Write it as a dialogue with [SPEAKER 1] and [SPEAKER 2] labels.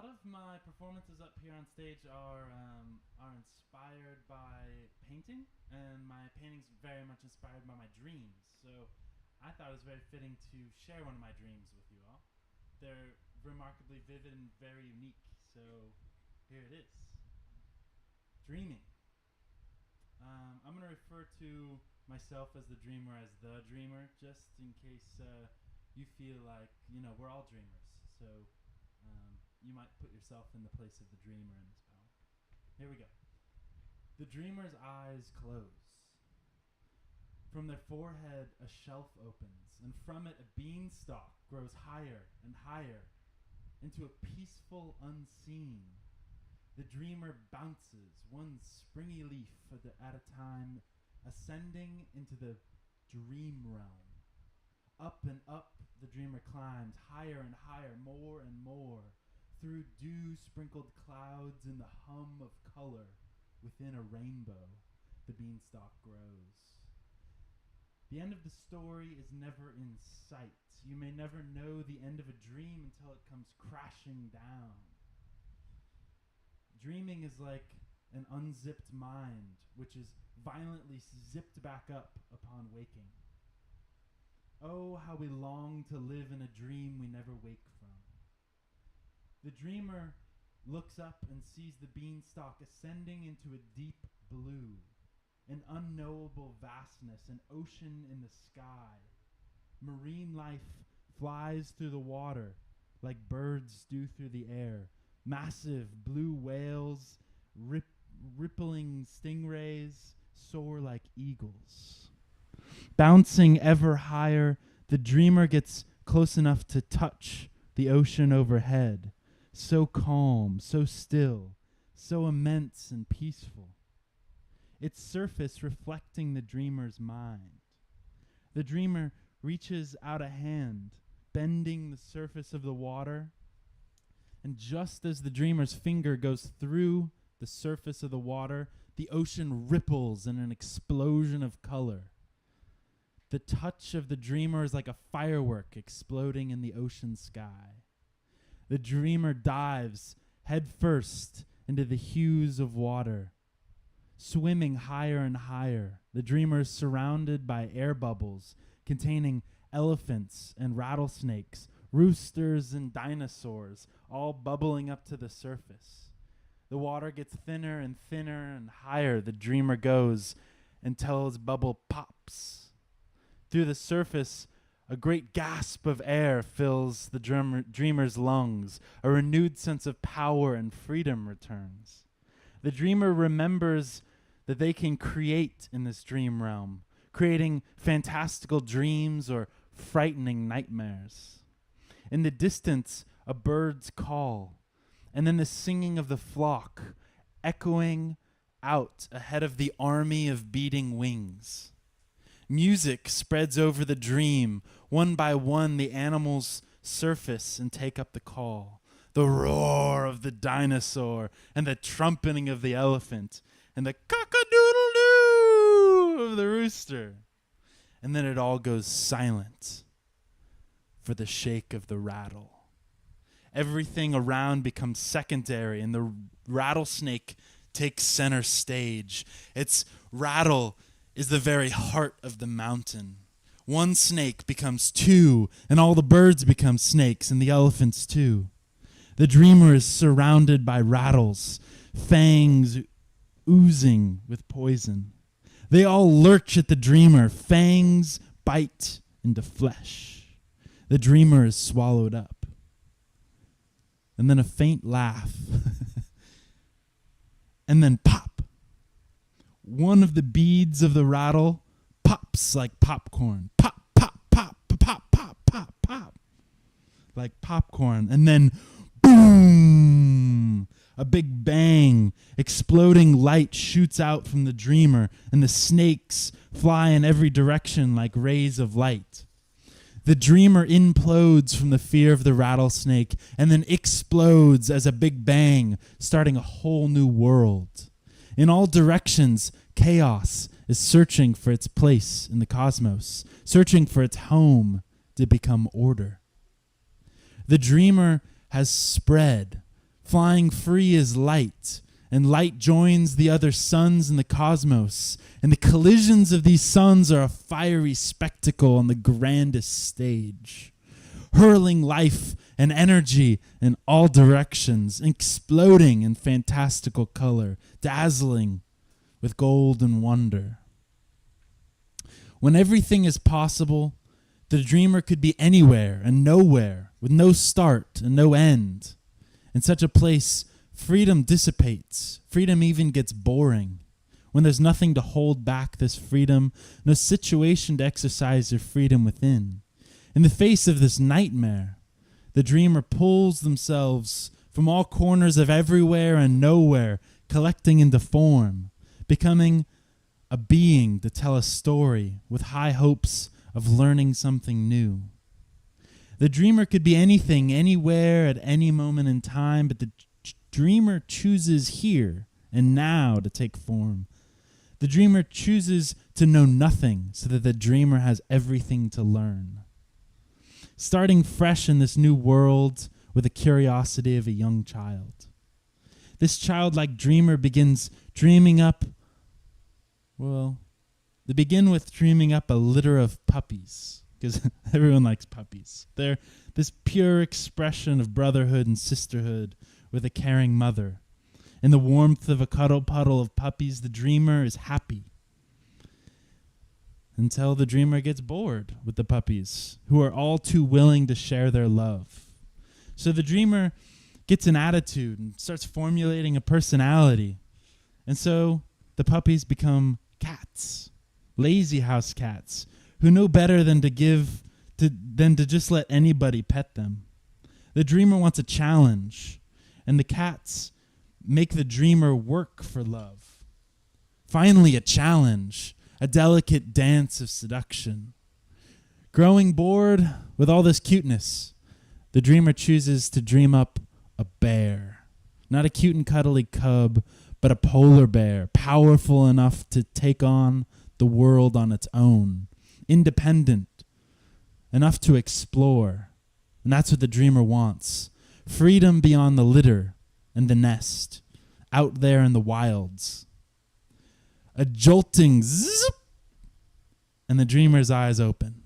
[SPEAKER 1] lot of my performances up here on stage are inspired by painting, and my painting's very much inspired by my dreams. So I thought it was very fitting to share one of my dreams with you all. They're remarkably vivid and very unique. So here it is. Dreaming. I'm going to refer to myself as the dreamer as the dreamer, just in case you feel like, we're all dreamers. So you might put yourself in the place of the dreamer in this poem. Here we go. The dreamer's eyes close. From their forehead, a shelf opens, and from it a beanstalk grows higher and higher into a peaceful unseen. The dreamer bounces, one springy leaf at a time, ascending into the dream realm. Up and up the dreamer climbs, higher and higher, more and more, through dew-sprinkled clouds in the hum of color. Within a rainbow, the beanstalk grows. The end of the story is never in sight. You may never know the end of a dream until it comes crashing down. Dreaming is like an unzipped mind, which is violently zipped back up upon waking. Oh, how we long to live in a dream we never wake from. The dreamer looks up and sees the beanstalk ascending into a deep blue, an unknowable vastness, an ocean in the sky. Marine life flies through the water like birds do through the air. Massive blue whales, rippling stingrays soar like eagles. Bouncing ever higher, the dreamer gets close enough to touch the ocean overhead. So calm, so still, so immense and peaceful. Its surface reflecting the dreamer's mind. The dreamer reaches out a hand, bending the surface of the water, and just as the dreamer's finger goes through the surface of the water, the ocean ripples in an explosion of color. The touch of the dreamer is like a firework exploding in the ocean sky. The dreamer dives head first into the hues of water. Swimming higher and higher, the dreamer is surrounded by air bubbles containing elephants and rattlesnakes, roosters and dinosaurs, all bubbling up to the surface. The water gets thinner and thinner, and higher the dreamer goes until his bubble pops. Through the surface, a great gasp of air fills the dreamer's lungs. A renewed sense of power and freedom returns. The dreamer remembers that they can create in this dream realm, creating fantastical dreams or frightening nightmares. In the distance, a bird's call, and then the singing of the flock, echoing out ahead of the army of beating wings. Music spreads over the dream. One by one, the animals surface and take up the call. The roar of the dinosaur and the trumpeting of the elephant and the cock-a-doodle-doo of the rooster. And then it all goes silent for the shake of the rattle. Everything around becomes secondary, and the rattlesnake takes center stage. Its rattle is the very heart of the mountain. One snake becomes two, and all the birds become snakes, and the elephants too. The dreamer is surrounded by rattles, fangs oozing with poison. They all lurch at the dreamer. Fangs bite into flesh. The dreamer is swallowed up. And then a faint laugh. And then pop. One of the beads of the rattle pops like popcorn. Pop, pop, pop, pop, pop, pop, pop. Like popcorn. And then boom! A big bang. Exploding light shoots out from the dreamer, and the snakes fly in every direction like rays of light. The dreamer implodes from the fear of the rattlesnake and then explodes as a big bang, starting a whole new world. In all directions, chaos is searching for its place in the cosmos, searching for its home to become order. The dreamer has spread flying free as light, and light joins the other suns in the cosmos, and the collisions of these suns are a fiery spectacle on the grandest stage, hurling life and energy in all directions, exploding in fantastical color, dazzling with gold and wonder. When everything is possible, the dreamer could be anywhere and nowhere, with no start and no end. In such a place, freedom dissipates. Freedom even gets boring. When there's nothing to hold back this freedom, no situation to exercise your freedom within. In the face of this nightmare, the dreamer pulls themselves from all corners of everywhere and nowhere, collecting into form, becoming a being to tell a story with high hopes of learning something new. The dreamer could be anything, anywhere, at any moment in time, but the dreamer chooses here and now to take form. The dreamer chooses to know nothing so that the dreamer has everything to learn. Starting fresh in this new world with the curiosity of a young child. This childlike dreamer begins dreaming up, they begin with dreaming up a litter of puppies, because everyone likes puppies. They're this pure expression of brotherhood and sisterhood with a caring mother. In the warmth of a cuddle puddle of puppies, the dreamer is happy. Until the dreamer gets bored with the puppies, who are all too willing to share their love. So the dreamer gets an attitude and starts formulating a personality. And so the puppies become cats, lazy house cats, who know better than to just let anybody pet them. The dreamer wants a challenge, and the cats make the dreamer work for love. Finally, a challenge, a delicate dance of seduction. Growing bored with all this cuteness, the dreamer chooses to dream up a bear. Not a cute and cuddly cub, but a polar bear, powerful enough to take on the world on its own, independent, enough to explore. And that's what the dreamer wants. Freedom beyond the litter and the nest, out there in the wilds. A jolting zip, and the dreamer's eyes open.